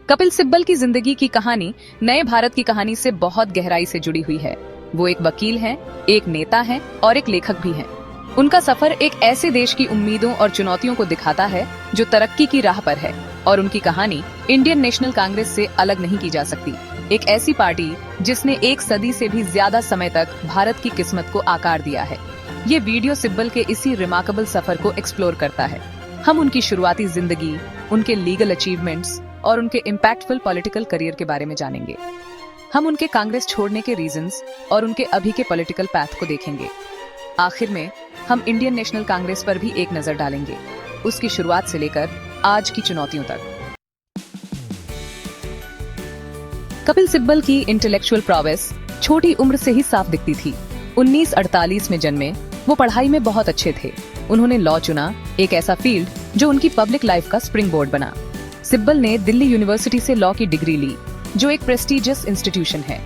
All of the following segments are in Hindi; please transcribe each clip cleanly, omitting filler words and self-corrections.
कपिल सिब्बल की जिंदगी की कहानी नए भारत की कहानी से बहुत गहराई से जुड़ी हुई है। वो एक वकील हैं, एक नेता हैं और एक लेखक भी हैं। उनका सफर एक ऐसे देश की उम्मीदों और चुनौतियों को दिखाता है जो तरक्की की राह पर है, और उनकी कहानी इंडियन नेशनल कांग्रेस से अलग नहीं की जा सकती। एक ऐसी पार्टी जिसने एक सदी से भी ज्यादा समय तक भारत की किस्मत को आकार दिया है। ये वीडियो सिब्बल के इसी रिमार्केबल सफर को एक्सप्लोर करता है। हम उनकी शुरुआती जिंदगी, उनके लीगल अचीवमेंट्स और उनके इम्पैक्टफुल पॉलिटिकल करियर के बारे में जानेंगे। हम उनके कांग्रेस छोड़ने के रीजंस और उनके अभी के पॉलिटिकल पैथ को देखेंगे। आखिर में हम इंडियन नेशनल कांग्रेस पर भी एक नजर डालेंगे, उसकी शुरुआत से लेकर आज की चुनौतियों तक। कपिल सिब्बल की इंटेलेक्चुअल प्रोवेस छोटी उम्र से ही साफ दिखती थी। 1948 में जन्मे, वो पढ़ाई में बहुत अच्छे थे। उन्होंने लॉ चुना, एक ऐसा फील्ड जो उनकी पब्लिक लाइफ का स्प्रिंग बोर्ड बना। सिब्बल ने दिल्ली यूनिवर्सिटी से लॉ की डिग्री ली, जो एक प्रेस्टिजियस इंस्टीट्यूशन है।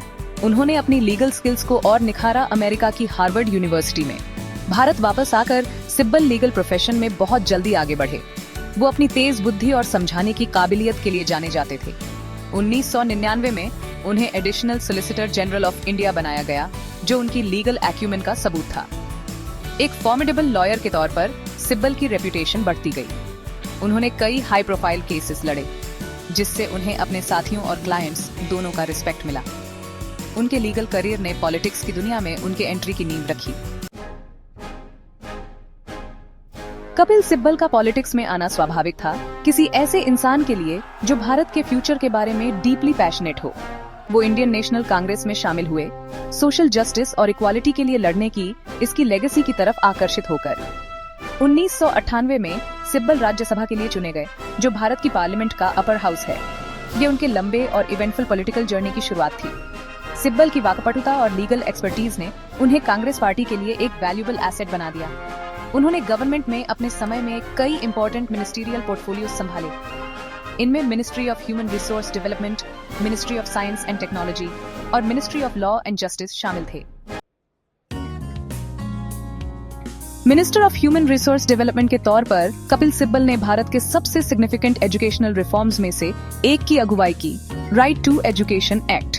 उन्होंने अपनी लीगल स्किल्स को और निखारा अमेरिका की हार्वर्ड यूनिवर्सिटी में। भारत वापस आकर सिब्बल लीगल प्रोफेशन में बहुत जल्दी आगे बढ़े। वो अपनी तेज बुद्धि और समझाने की काबिलियत के लिए जाने जाते थे। 1999 में उन्हें additional solicitor general of India बनाया गया, जो उनकी लीगल एक्यूमेन का सबूत था। एक फॉर्मिडेबल लॉयर के तौर पर सिब्बल की रेपुटेशन बढ़ती गई। उन्होंने कई हाई प्रोफाइल केसेस लड़े, जिससे उन्हें अपने साथियों और क्लाइंट्स दोनों का रिस्पेक्ट मिला। उनके लीगल करियर ने पॉलिटिक्स की दुनिया में उनके एंट्री की नींव रखी। कपिल सिब्बल का पॉलिटिक्स में आना स्वाभाविक था, किसी ऐसे इंसान के लिए जो भारत के फ्यूचर के बारे में डीपली पैशनेट हो। वो इंडियन नेशनल कांग्रेस में शामिल हुए, सोशल जस्टिस और इक्वालिटी के लिए लड़ने की इसकी लेगेसी की तरफ आकर्षित होकर। 1998 में सिब्बल राज्यसभा के लिए चुने गए, जो भारत की पार्लियामेंट का अपर हाउस है। ये उनके लंबे और इवेंटफुल पॉलिटिकल जर्नी की शुरुआत थी। सिब्बल की वाकपटुता और लीगल एक्सपर्टीज ने उन्हें कांग्रेस पार्टी के लिए एक वैल्यूएबल एसेट बना दिया। उन्होंने गवर्नमेंट में अपने समय में कई इंपॉर्टेंट मिनिस्ट्रियल पोर्टफोलियो संभाले। इनमें ministry of human resource development, ministry of science and technology और ministry of law and justice शामिल थे। Minister of human resource development के तौर पर कपिल सिब्बल ने भारत के सबसे सिग्निफिकेंट एजुकेशनल रिफॉर्म्स में से एक की अगुवाई की, राइट टू एजुकेशन एक्ट।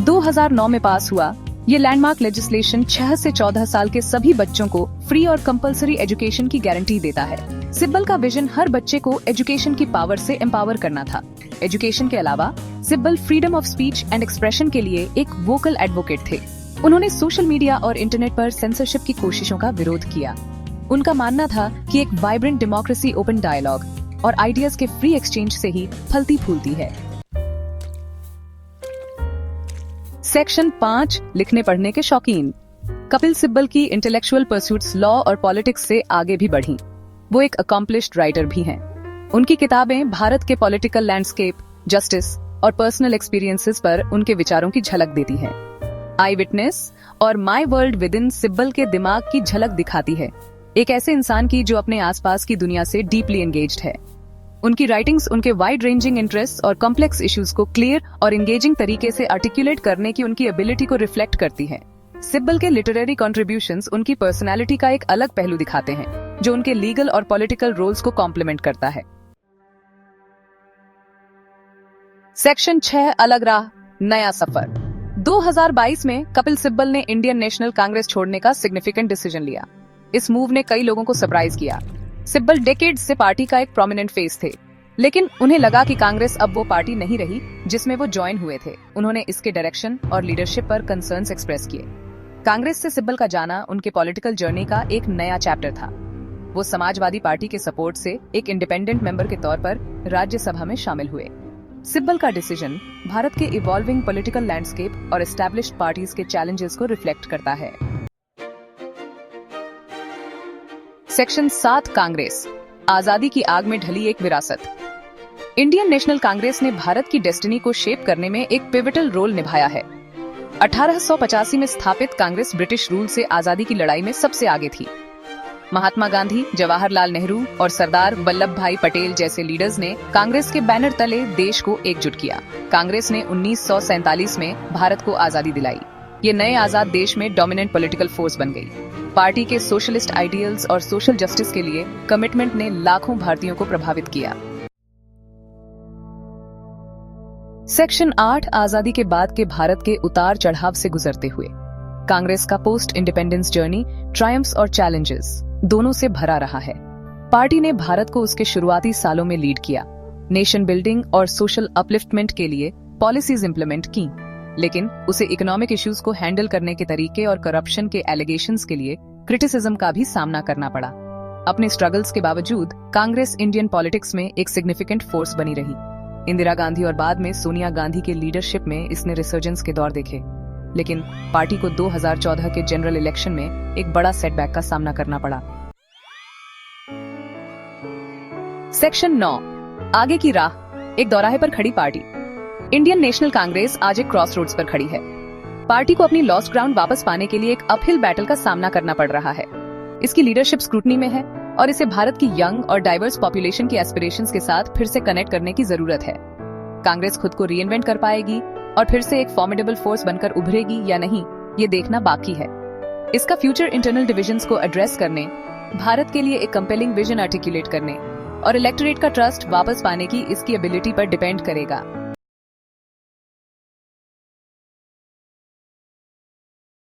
2009 में पास हुआ। ये लैंडमार्क लेजिस्लेशन 6 से 14 साल के सभी बच्चों को फ्री और कंपलसरी एजुकेशन की गारंटी देता है। सिब्बल का विजन हर बच्चे को एजुकेशन की पावर से एम्पावर करना था। एजुकेशन के अलावा Sibal freedom of speech and expression के लिए एक वोकल एडवोकेट थे। उन्होंने सोशल मीडिया और इंटरनेट पर सेंसरशिप की कोशिशों का विरोध किया। उनका मानना था कि एक वाइब्रेंट डेमोक्रेसी ओपन डायलॉग और आइडियाज के फ्री एक्सचेंज से ही फलती फूलती है। सेक्शन 5, लिखने पढ़ने के शौकीन। कपिल सिब्बल की इंटेलेक्चुअल परस्यूट्स लॉ और पॉलिटिक्स से आगे भी बढ़ी। वो एक अकॉम्प्लिश्ड राइटर भी हैं। उनकी किताबें भारत के पॉलिटिकल लैंडस्केप, जस्टिस और पर्सनल एक्सपीरियंसेस पर उनके विचारों की झलक देती हैं। आई विटनेस और my world with in Sibal के दिमाग की झलक दिखाती है, एक ऐसे इंसान की जो अपने आसपास की दुनिया से डीपली एंगेज्ड है। उनकी राइटिंग्स उनके वाइड रेंजिंग इंटरेस्ट और कॉम्प्लेक्स इश्यूज को क्लियर और एंगेजिंग तरीके से आर्टिकुलेट करने की उनकी एबिलिटी को रिफ्लेक्ट करती है। सिब्बल के लिटरेरी कॉन्ट्रीब्यूशंस उनकी पर्सनैलिटी का एक अलग पहलू दिखाते हैं, जो उनके लीगल और पॉलिटिकल रोल्स को कॉम्प्लीमेंट करता है। सेक्शन 6, अलग राह, नया सफर। 2022 में कपिल सिब्बल ने इंडियन नेशनल कांग्रेस छोड़ने का सिग्निफिकेंट डिसीजन लिया। इस मूव ने कई लोगों को सरप्राइज किया। सिब्बल डेकेड्स से पार्टी का एक प्रोमिनेंट फेस थे, लेकिन उन्हें लगा कि कांग्रेस अब वो पार्टी नहीं रही जिसमें वो ज्वाइन हुए थे। उन्होंने इसके डायरेक्शन और लीडरशिप पर कंसर्न्स एक्सप्रेस किए। कांग्रेस से सिब्बल का जाना उनके पॉलिटिकल जर्नी का एक नया चैप्टर था। वो समाजवादी पार्टी के सपोर्ट से एक इंडिपेंडेंट मेंबर के तौर पर राज्यसभा में शामिल हुए। सिब्बल का डिसीजन भारत के इवॉल्विंग पॉलिटिकल लैंडस्केप और एस्टैब्लिश्ड पार्टीज के चैलेंजेस को रिफ्लेक्ट करता है। सेक्शन 7, कांग्रेस, आजादी की आग में ढली एक विरासत। इंडियन नेशनल कांग्रेस ने भारत की डेस्टिनी को शेप करने में एक पिवटल रोल निभाया है। 1885 में स्थापित कांग्रेस ब्रिटिश रूल से आजादी की लड़ाई में सबसे आगे थी। महात्मा गांधी, जवाहरलाल नेहरू और सरदार वल्लभ भाई पटेल जैसे लीडर्स ने कांग्रेस के बैनर तले देश को एकजुट किया। कांग्रेस ने 1947 में भारत को आजादी दिलाई। ये नए आजाद देश में डोमिनेंट पॉलिटिकल फोर्स बन गई। पार्टी के सोशलिस्ट आइडियल्स और सोशल जस्टिस के लिए कमिटमेंट ने लाखों भारतीयों को प्रभावित किया। सेक्शन 8 आजादी के बाद के भारत के उतार चढ़ाव से गुजरते हुए कांग्रेस का पोस्ट इंडिपेंडेंस जर्नी ट्रायम्फ्स और चैलेंजेस दोनों से भरा रहा है। पार्टी ने भारत को उसके शुरुआती सालों में लीड किया, नेशन बिल्डिंग और सोशल अपलिफ्टमेंट के लिए पॉलिसीज इंप्लीमेंट की, लेकिन उसे इकोनॉमिक इश्यूज को हैंडल करने के तरीके और करप्शन के एलिगेशंस के लिए क्रिटिसिज्म का भी सामना करना पड़ा। अपने स्ट्रगल्स के बावजूद कांग्रेस इंडियन पॉलिटिक्स में एक सिग्निफिकेंट फोर्स बनी रही। इंदिरा गांधी और बाद में सोनिया गांधी के लीडरशिप में इसने रिसर्जेंस के दौर देखे, लेकिन पार्टी को 2014 के जनरल इलेक्शन में एक बड़ा सेटबैक का सामना करना पड़ा। सेक्शन 9 आगे की राह। एक दौराहे पर खड़ी पार्टी। इंडियन नेशनल कांग्रेस आज एक क्रॉस रोड्स पर खड़ी है। पार्टी को अपनी लॉस्ट ग्राउंड वापस पाने के लिए एक अपहिल बैटल का सामना करना पड़ रहा है। इसकी लीडरशिप स्क्रूटनी में है और इसे भारत की यंग और डाइवर्स पॉपुलेशन की एस्पिरेशंस के साथ फिर से कनेक्ट करने की जरूरत है। कांग्रेस खुद को रीइन्वेंट कर पाएगी और फिर से एक फॉर्मिडेबल फोर्स बनकर उभरेगी या नहीं, ये देखना बाकी है। इसका फ्यूचर इंटरनल डिविजन्स को एड्रेस करने, भारत के लिए एक कंपेलिंग विजन आर्टिकुलेट करने और इलेक्टोरेट का ट्रस्ट वापस पाने की इसकी एबिलिटी पर डिपेंड करेगा।